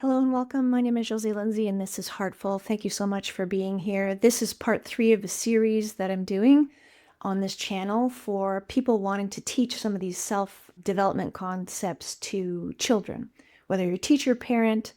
Hello and welcome. My name is Josée Lindsay and this is Heartful. Thank you so much for being here. This is part 3 of a series that I'm doing on this channel for people wanting to teach some of these self-development concepts to children, whether you're a teacher, parent,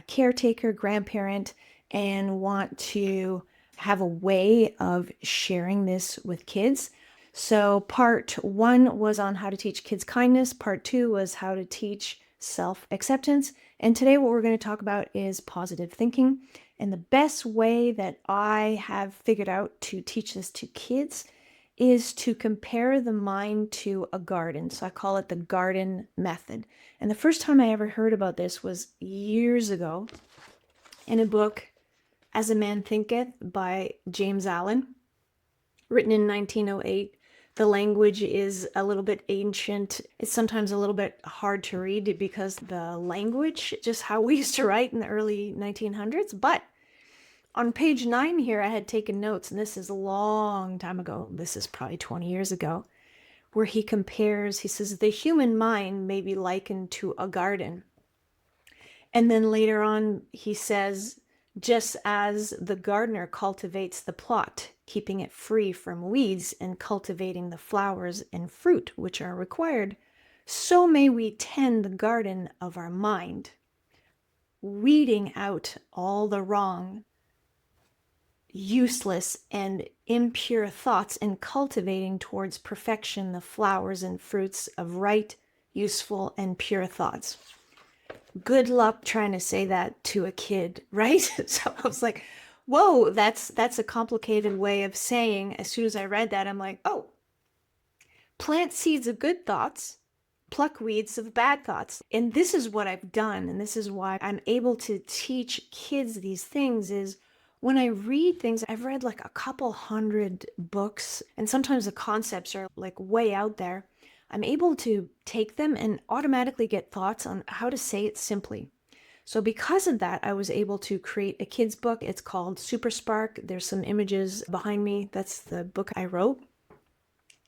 caretaker, grandparent, and want to have a way of sharing this with kids. So part 1 was on how to teach kids kindness. Part 2 was how to teach self-acceptance. And today what we're going to talk about is positive thinking. And the best way that I have figured out to teach this to kids is to compare the mind to a garden. So I call it the garden method. And the first time I ever heard about this was years ago in a book, As a Man Thinketh by James Allen, written in 1908. The language is a little bit ancient. It's sometimes a little bit hard to read because the language, just how we used to write in the early 1900s. But on page 9 here, I had taken notes, and this is a long time ago. This is probably 20 years ago, where he compares, he says, the human mind may be likened to a garden. And then later on, he says, just as the gardener cultivates the plot, keeping it free from weeds and cultivating the flowers and fruit which are required, so may we tend the garden of our mind, weeding out all the wrong, useless, and impure thoughts and cultivating towards perfection the flowers and fruits of right, useful, and pure thoughts. Good luck trying to say that to a kid, right? So I was like, whoa, that's a complicated way of saying. As soon as I read that, I'm like, oh, plant seeds of good thoughts, pluck weeds of bad thoughts. And this is what I've done, and this is why I'm able to teach kids these things is when I read things, I've read like a couple hundred books, and sometimes the concepts are like way out there. I'm able to take them and automatically get thoughts on how to say it simply. So because of that, I was able to create a kid's book. It's called Super Spark. There's some images behind me. That's the book I wrote.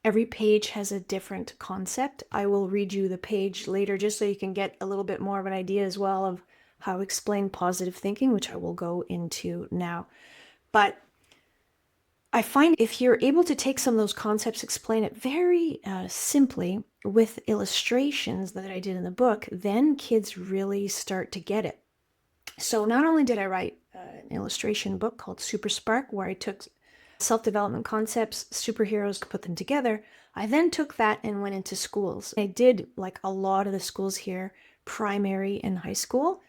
Every page has a different concept. I will read you the page later just so you can get a little bit more of an idea as well of how to explain positive thinking, which I will go into now. But I find if you're able to take some of those concepts, explain it very simply with illustrations that I did in the book, then kids really start to get it. So not only did I write an illustration book called Super Spark, where I took self-development concepts, superheroes, put them together, I then took that and went into schools. I did like a lot of the schools here, primary and high school,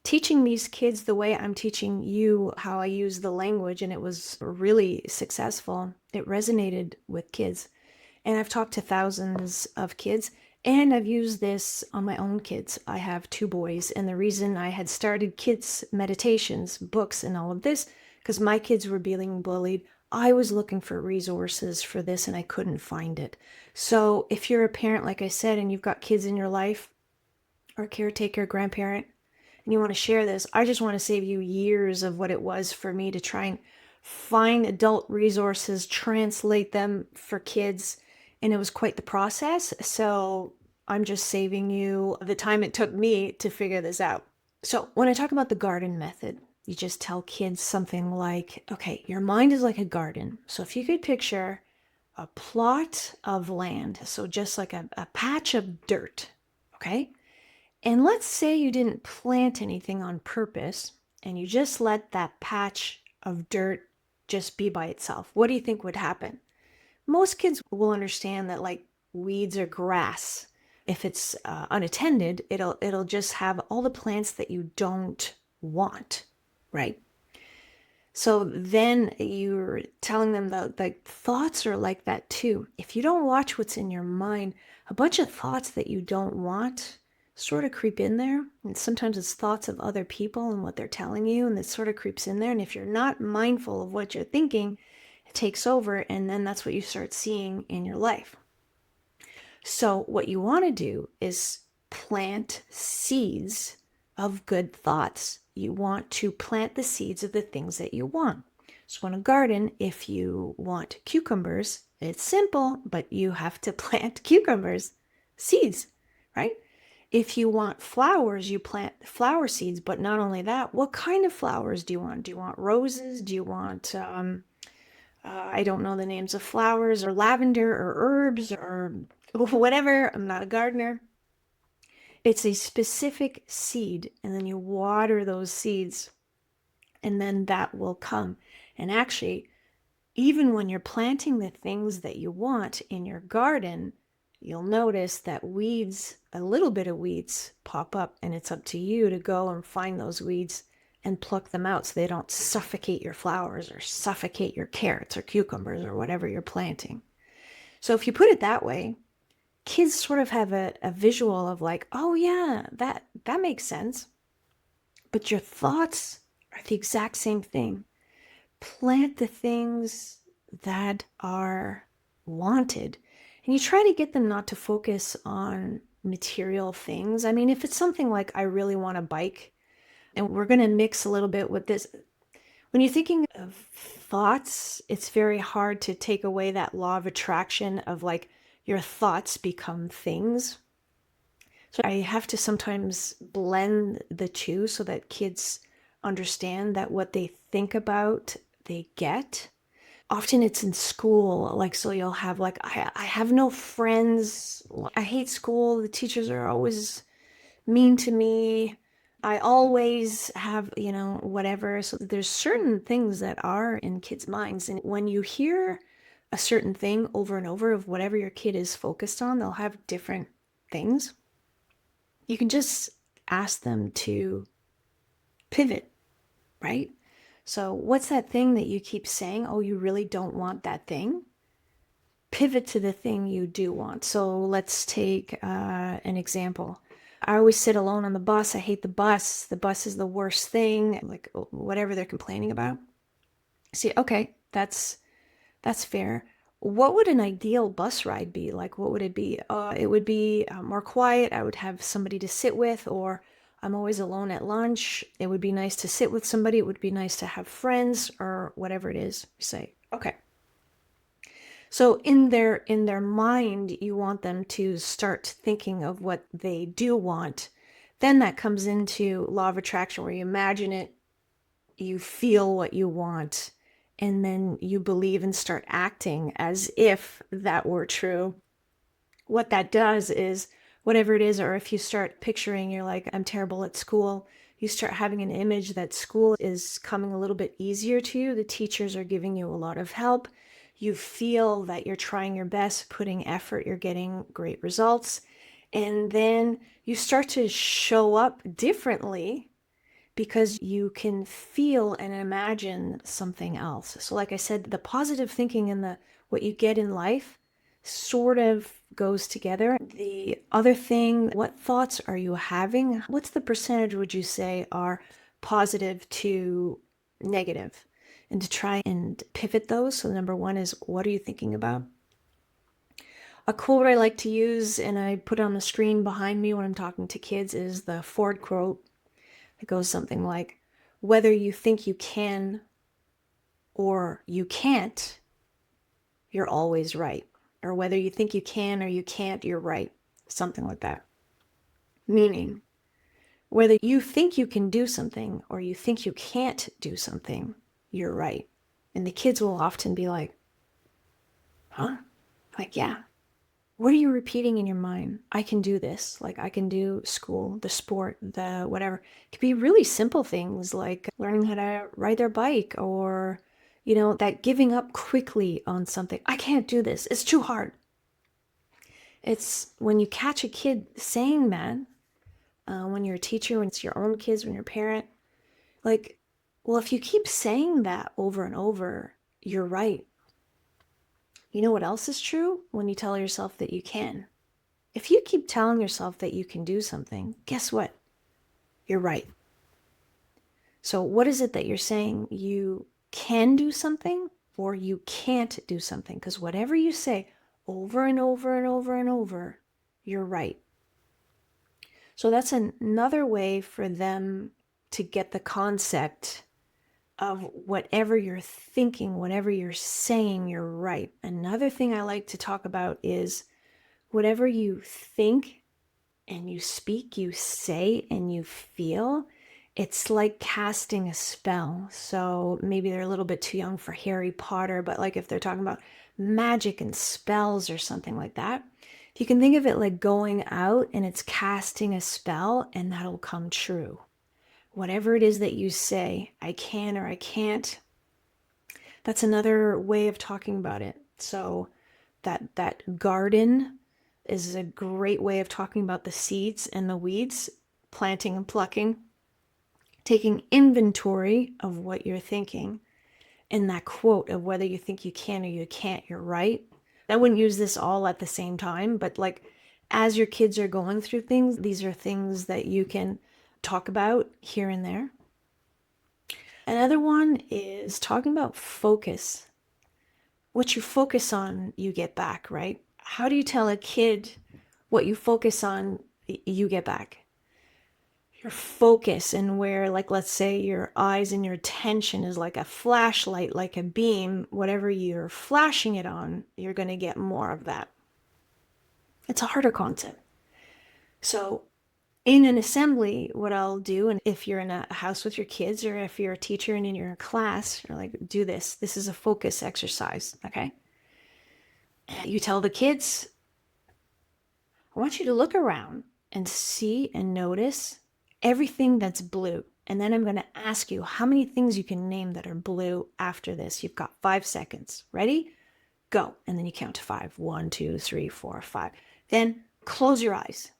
teaching these kids the way I'm teaching you how I use the language, and it was really successful. It resonated with kids. And I've talked to thousands of kids, and I've used this on my own kids. I have 2 boys, and the reason I had started kids' meditations, books, and all of this, because my kids were being bullied. I was looking for resources for this, and I couldn't find it. So if you're a parent, like I said, and you've got kids in your life, or a caretaker, grandparent, and you want to share this, I just want to save you years of what it was for me to try and find adult resources, translate them for kids, and it was quite the process. So I'm just saving you the time it took me to figure this out. So when I talk about the garden method, you just tell kids something like, okay, your mind is like a garden. So if you could picture a plot of land, so just like a patch of dirt, okay? And let's say you didn't plant anything on purpose and you just let that patch of dirt just be by itself. What do you think would happen? Most kids will understand that like weeds or grass, if it's unattended, it'll just have all the plants that you don't want, right? So then you're telling them that like thoughts are like that too. If you don't watch what's in your mind, a bunch of thoughts that you don't want sort of creep in there. And sometimes it's thoughts of other people and what they're telling you, and it sort of creeps in there. And if you're not mindful of what you're thinking, it takes over, and then that's what you start seeing in your life. So what you want to do is plant seeds of good thoughts. You want to plant the seeds of the things that you want. So in a garden, if you want cucumbers, it's simple, but you have to plant cucumbers, seeds, right? If you want flowers, you plant flower seeds, but not only that, what kind of flowers do you want? Do you want roses? Do you want, I don't know the names of flowers, or lavender, or herbs, or whatever. I'm not a gardener. It's a specific seed, and then you water those seeds, and then that will come. And actually, even when you're planting the things that you want in your garden, you'll notice that weeds, a little bit of weeds, pop up, and it's up to you to go and find those weeds and pluck them out so they don't suffocate your flowers or suffocate your carrots or cucumbers or whatever you're planting. So if you put it that way, kids sort of have a visual of like, oh yeah, that makes sense. But your thoughts are the exact same thing. Plant the things that are wanted. And you try to get them not to focus on material things. I mean, if it's something like, I really want a bike, and we're going to mix a little bit with this. When you're thinking of thoughts, it's very hard to take away that law of attraction of like your thoughts become things. So I have to sometimes blend the two so that kids understand that what they think about, they get. Often it's in school, like, so you'll have like, I have no friends. I hate school. The teachers are always mean to me. I always have, whatever. So there's certain things that are in kids' minds. And when you hear a certain thing over and over of whatever your kid is focused on, they'll have different things. You can just ask them to pivot, right? So what's that thing that you keep saying? Oh, you really don't want that thing? Pivot to the thing you do want. So let's take an example. I always sit alone on the bus. I hate the bus. The bus is the worst thing, like whatever they're complaining about. See, okay, that's fair. What would an ideal bus ride be? Like, what would it be? It would be more quiet. I would have somebody to sit with, or I'm always alone at lunch. It would be nice to sit with somebody. It would be nice to have friends, or whatever it is. You say, okay. So in their mind, you want them to start thinking of what they do want. Then that comes into law of attraction, where you imagine it, you feel what you want, and then you believe and start acting as if that were true. What that does is, whatever it is, or if you start picturing, you're like, I'm terrible at school, you start having an image that school is coming a little bit easier to you. The teachers are giving you a lot of help. You feel that you're trying your best, putting effort, you're getting great results. And then you start to show up differently because you can feel and imagine something else. So like I said, the positive thinking and what you get in life sort of goes together. The other thing, what thoughts are you having? What's the percentage, would you say, are positive to negative? And to try and pivot those. So number one is, what are you thinking about? A quote I like to use, and I put on the screen behind me when I'm talking to kids, is the Ford quote. It goes something like, whether you think you can or you can't, you're always right. Or whether you think you can or you can't, you're right. Something like that. Meaning, whether you think you can do something or you think you can't do something, you're right. And the kids will often be like, huh? Like, yeah. What are you repeating in your mind? I can do this. Like, I can do school, the sport, the whatever. It could be really simple things like learning how to ride their bike, or, that giving up quickly on something. I can't do this. It's too hard. It's when you catch a kid saying that, when you're a teacher, when it's your own kids, when you're a parent, like, well, if you keep saying that over and over, you're right. You know what else is true? When you tell yourself that you can. If you keep telling yourself that you can do something, guess what? You're right. So what is it that you're saying? You can do something or you can't do something? Because whatever you say over and over and over and over, you're right. So that's another way for them to get the concept of whatever you're thinking, whatever you're saying, you're right. Another thing I like to talk about is whatever you think and you speak, you say, and you feel, it's like casting a spell. So maybe they're a little bit too young for Harry Potter, but like if they're talking about magic and spells or something like that, you can think of it like going out and it's casting a spell, and that'll come true. Whatever it is that you say, I can or I can't, that's another way of talking about it. So that garden is a great way of talking about the seeds and the weeds, planting and plucking, taking inventory of what you're thinking, and that quote of whether you think you can or you can't, you're right. I wouldn't use this all at the same time, but like as your kids are going through things, these are things that you can talk about here and there. Another one is talking about focus. What you focus on, you get back, right? How do you tell a kid what you focus on, you get back? Your focus, and where, like, let's say your eyes and your attention is like a flashlight, like a beam, whatever you're flashing it on, you're going to get more of that. It's a harder concept. So in an assembly, what I'll do, and if you're in a house with your kids, or if you're a teacher and in your class, you're like, do this. This is a focus exercise, okay? You tell the kids, I want you to look around and see and notice everything that's blue. And then I'm going to ask you how many things you can name that are blue after this. You've got 5 seconds. Ready? Go. And then you count to 5. 1, 2, 3, 4, 5. Then close your eyes.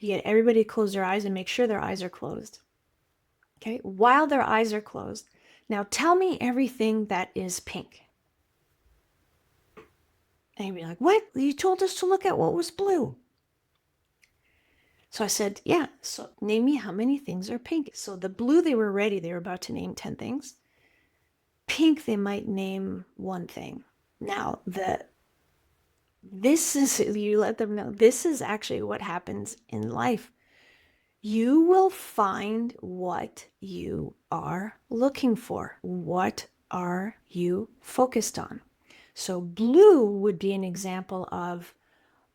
You get everybody to close their eyes and make sure their eyes are closed. Okay? While their eyes are closed, now tell me everything that is pink. And you'd be like, what? You told us to look at what was blue. So I said, yeah, so name me how many things are pink. So the blue, they were ready. They were about to name 10 things. Pink, they might name 1 thing. Now, you let them know, this is actually what happens in life. You will find what you are looking for. What are you focused on? So blue would be an example of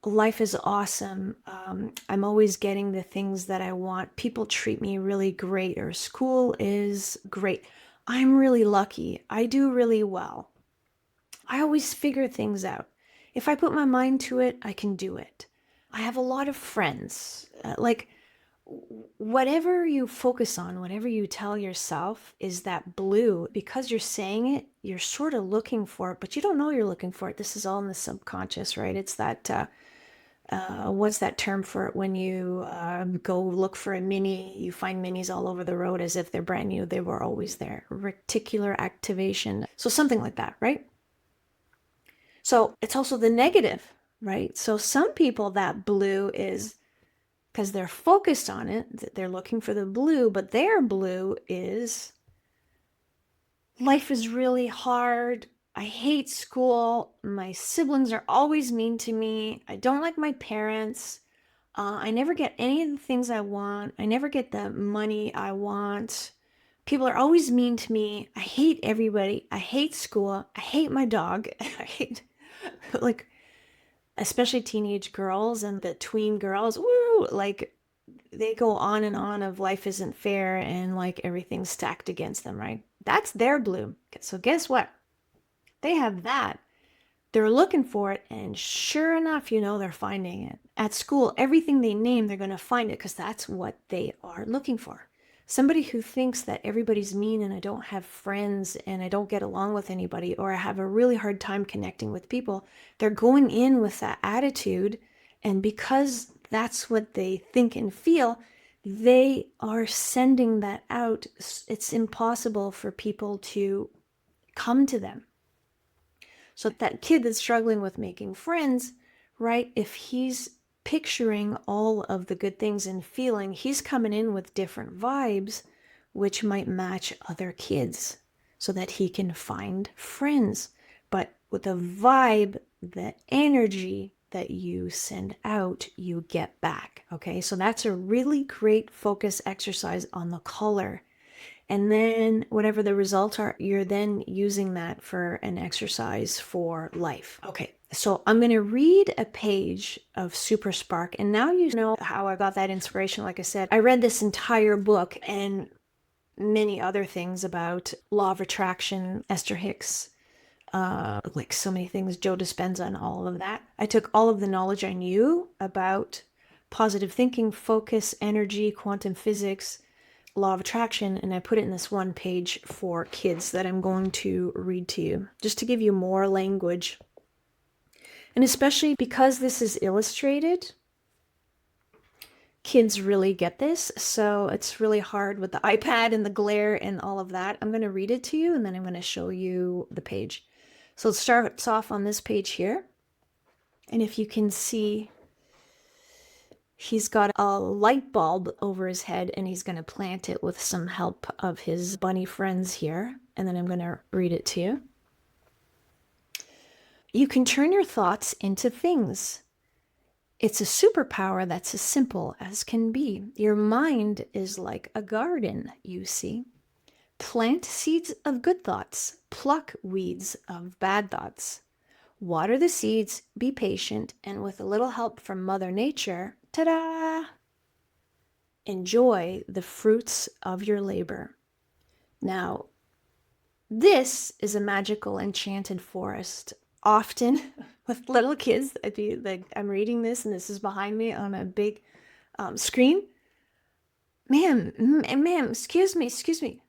life is awesome. I'm always getting the things that I want. People treat me really great, or school is great. I'm really lucky. I do really well. I always figure things out. If I put my mind to it, I can do it. I have a lot of friends. Whatever you focus on, whatever you tell yourself is that blue, because you're saying it, you're sort of looking for it, but you don't know you're looking for it. This is all in the subconscious, right? It's that what's that term for it when you go look for a mini, you find minis all over the road as if they're brand new. They were always there. Reticular activation. So something like that, right? So it's also the negative, right? So some people, that blue is because they're focused on it, they're looking for the blue, but their blue is life is really hard. I hate school. My siblings are always mean to me. I don't like my parents. I never get any of the things I want. I never get the money I want. People are always mean to me. I hate everybody. I hate school. I hate my dog. I hate, like, especially teenage girls and the tween girls. Woo! Like, they go on and on of life isn't fair and like everything's stacked against them, right? That's their blue. So guess what? They have that. They're looking for it, and sure enough, they're finding it. At school, everything they name, they're going to find it because that's what they are looking for. Somebody who thinks that everybody's mean and I don't have friends and I don't get along with anybody, or I have a really hard time connecting with people, they're going in with that attitude, and because that's what they think and feel, they are sending that out. It's impossible for people to come to them. So that kid that's struggling with making friends, right? If he's picturing all of the good things and feeling, he's coming in with different vibes, which might match other kids so that he can find friends. But with the vibe, the energy that you send out, you get back. Okay, so that's a really great focus exercise on the color. And then whatever the results are, you're then using that for an exercise for life. Okay, so I'm going to read a page of Super Spark. And now you know how I got that inspiration. Like I said, I read this entire book and many other things about law of attraction, Esther Hicks, like so many things, Joe Dispenza and all of that. I took all of the knowledge I knew about positive thinking, focus, energy, quantum physics, law of attraction, and I put it in this one page for kids that I'm going to read to you, just to give you more language. And especially because this is illustrated, kids really get this, so it's really hard with the iPad and the glare and all of that. I'm going to read it to you, and then I'm going to show you the page. So it starts off on this page here, and if you can see, he's got a light bulb over his head, and he's going to plant it with some help of his bunny friends here, and then I'm going to read it to you. You can turn your thoughts into things. It's a superpower that's as simple as can be. Your mind is like a garden, you see. Plant seeds of good thoughts, pluck weeds of bad thoughts. Water the seeds, be patient, and with a little help from Mother Nature, ta-da! Enjoy the fruits of your labor. Now, this is a magical enchanted forest. Often with little kids, I'd be like, I'm reading this and this is behind me on a big screen. Ma'am, excuse me.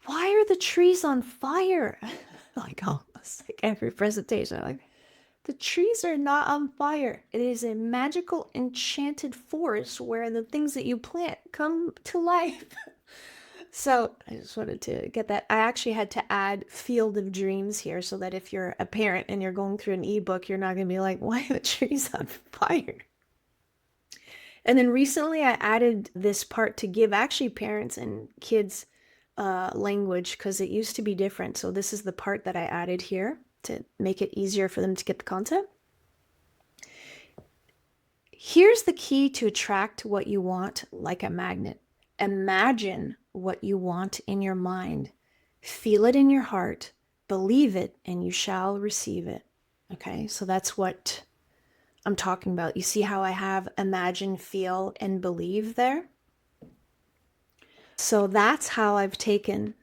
Why are the trees on fire? Like almost like every presentation, like, the trees are not on fire. It is a magical enchanted forest where the things that you plant come to life. So I just wanted to get that. I actually had to add Field of Dreams here so that if you're a parent and you're going through an ebook, you're not going to be like, why are the trees on fire? And then recently I added this part to give actually parents and kids language, because it used to be different. So this is the part that I added here to make it easier for them to get the concept. Here's the key to attract what you want like a magnet. Imagine what you want in your mind. Feel it in your heart. Believe it, and you shall receive it. Okay, so that's what I'm talking about. You see how I have imagine, feel, and believe there? So that's how I've taken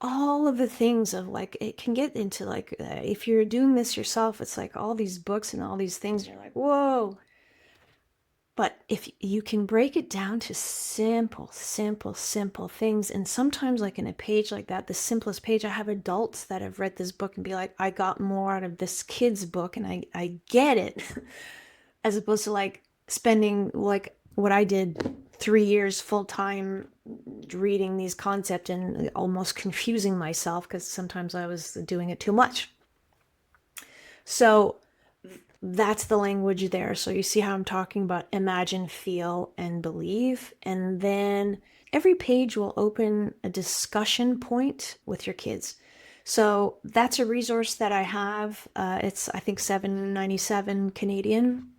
all of the things of, like, it can get into like, if you're doing this yourself, it's like all these books and all these things, and you're like, whoa. But if you can break it down to simple things, and sometimes like in a page like that, the simplest page, I have adults that have read this book and be like, I got more out of this kid's book and I get it, as opposed to like spending like what I did 3 years full time reading these concepts and almost confusing myself because sometimes I was doing it too much. So that's the language there. So you see how I'm talking about imagine, feel, and believe. And then every page will open a discussion point with your kids. So that's a resource that I have. It's, I think, $7.97 Canadian.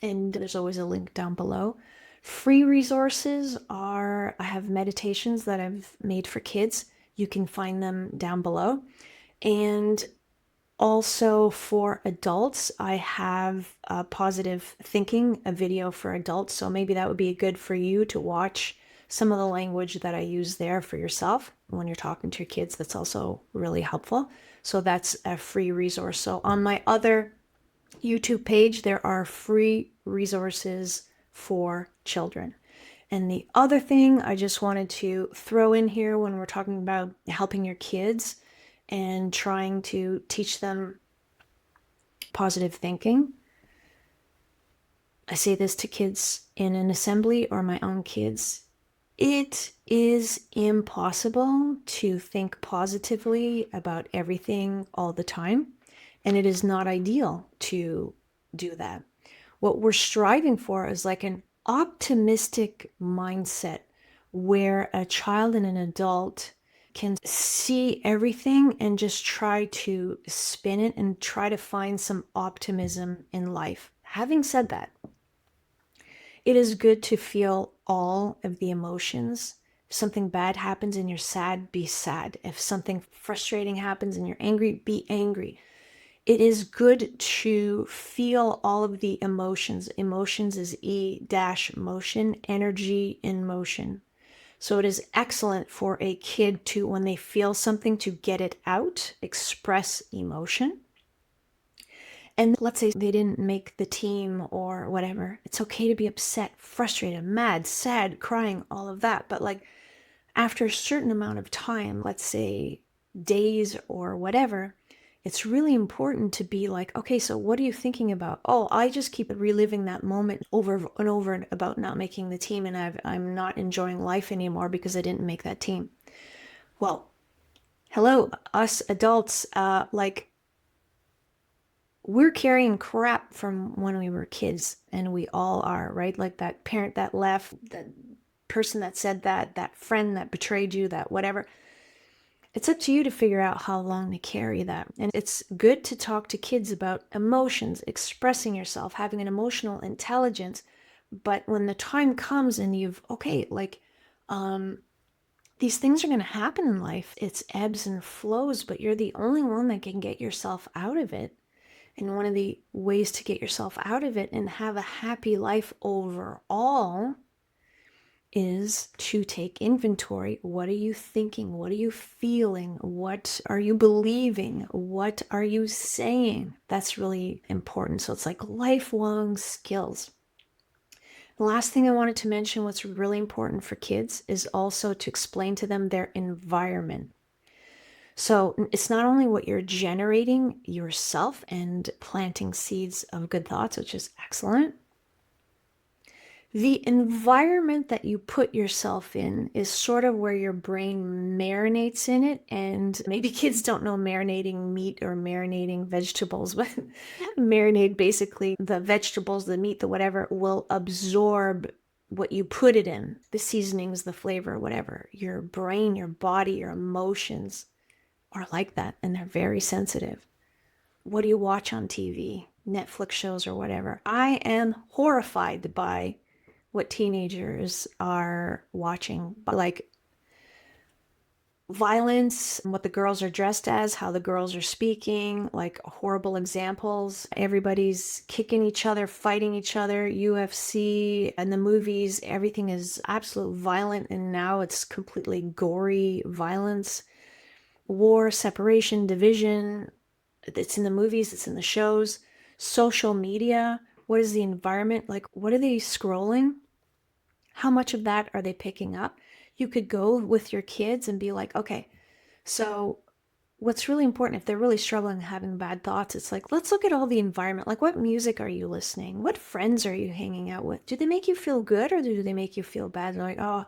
And there's always a link down below. Free resources are, I have meditations that I've made for kids. You can find them down below. And also for adults, I have positive thinking, a video for adults. So maybe that would be good for you to watch some of the language that I use there for yourself when you're talking to your kids. That's also really helpful. So that's a free resource. So on my other YouTube page, there are free resources for children. And the other thing I just wanted to throw in here when we're talking about helping your kids and trying to teach them positive thinking, I say this to kids in an assembly or my own kids. It is impossible to think positively about everything all the time, and it is not ideal to do that. What we're striving for is like an optimistic mindset where a child and an adult can see everything and just try to spin it and try to find some optimism in life. Having said that, it is good to feel all of the emotions If something bad happens and you're sad, be sad. If something frustrating happens and you're angry, be angry. It is good to feel all of the emotions. Emotions is E-motion, energy in motion. So it is excellent for a kid to, when they feel something, to get it out, express emotion. And let's say they didn't make the team or whatever. It's okay to be upset, frustrated, mad, sad, crying, all of that. But like after a certain amount of time, let's say days or whatever, it's really important to be like, okay, so what are you thinking about? Oh, I just keep reliving that moment over and over about not making the team, and I'm not enjoying life anymore because I didn't make that team. Well, hello, us adults, like we're carrying crap from when we were kids, and we all are, right? Like that parent that left, that person that said that, that friend that betrayed you, that whatever. It's up to you to figure out how long to carry that. And it's good to talk to kids about emotions, expressing yourself, having an emotional intelligence. But when the time comes and you've, okay, like, these things are going to happen in life. It's ebbs and flows, but you're the only one that can get yourself out of it. And one of the ways to get yourself out of it and have a happy life overall is to take inventory. What are you thinking? What are you feeling? What are you believing? What are you saying? That's really important. So it's like lifelong skills. The last thing I wanted to mention, what's really important for kids, is also to explain to them their environment. So it's not only what you're generating yourself and planting seeds of good thoughts, which is excellent. The environment that you put yourself in is sort of where your brain marinates in it. And maybe kids don't know marinating meat or marinating vegetables, but marinate, basically the vegetables, the meat, the whatever, will absorb what you put it in, the seasonings, the flavor, whatever. Your brain, your body, your emotions are like that, and they're very sensitive. What do you watch on TV? Netflix shows or whatever. I am horrified by what teenagers are watching, like violence, what the girls are dressed as, how the girls are speaking, like horrible examples. Everybody's kicking each other, fighting each other, UFC, and the movies, everything is absolute violent, and now it's completely gory violence. War, separation, division. It's in the movies, it's in the shows. Social media, what is the environment? Like, what are they scrolling? How much of that are they picking up? You could go with your kids and be like, okay, so what's really important if they're really struggling having bad thoughts, it's like, let's look at all the environment. Like, what music are you listening? What friends are you hanging out with? Do they make you feel good or do they make you feel bad? They're like, oh,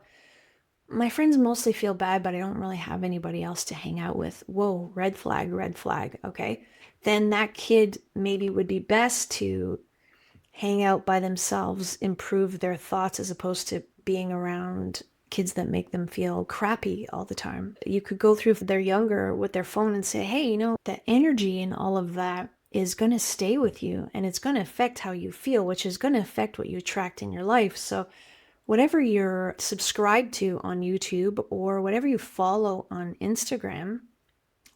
my friends mostly feel bad, but I don't really have anybody else to hang out with. Whoa, red flag, red flag. Okay. Then that kid maybe would be best to hang out by themselves, improve their thoughts, as opposed to being around kids that make them feel crappy all the time. You could go through if they're younger with their phone and say, hey, you know, the energy and all of that is going to stay with you, and it's going to affect how you feel, which is going to affect what you attract in your life. So whatever you're subscribed to on YouTube or whatever you follow on Instagram,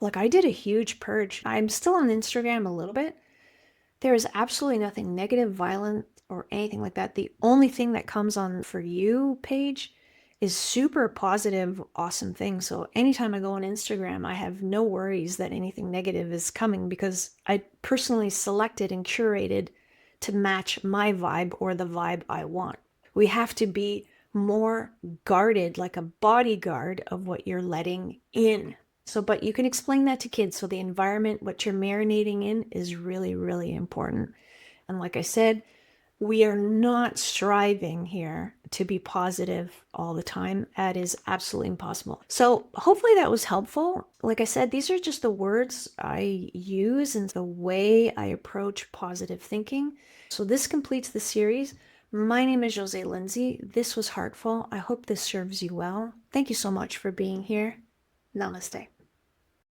like I did a huge purge. I'm still on Instagram a little bit. There is absolutely nothing negative, violent, or anything like that. The only thing that comes on For You page is super positive, awesome things. So anytime I go on Instagram, I have no worries that anything negative is coming because I personally selected and curated to match my vibe or the vibe I want. We have to be more guarded, like a bodyguard of what you're letting in. So, but you can explain that to kids. So the environment, what you're marinating in, is really, really important. And like I said, we are not striving here to be positive all the time. That is absolutely impossible. So hopefully that was helpful. Like I said, these are just the words I use and the way I approach positive thinking. So this completes the series. My name is Josée Lindsay. This was Heartful. I hope this serves you well. Thank you so much for being here. Namaste.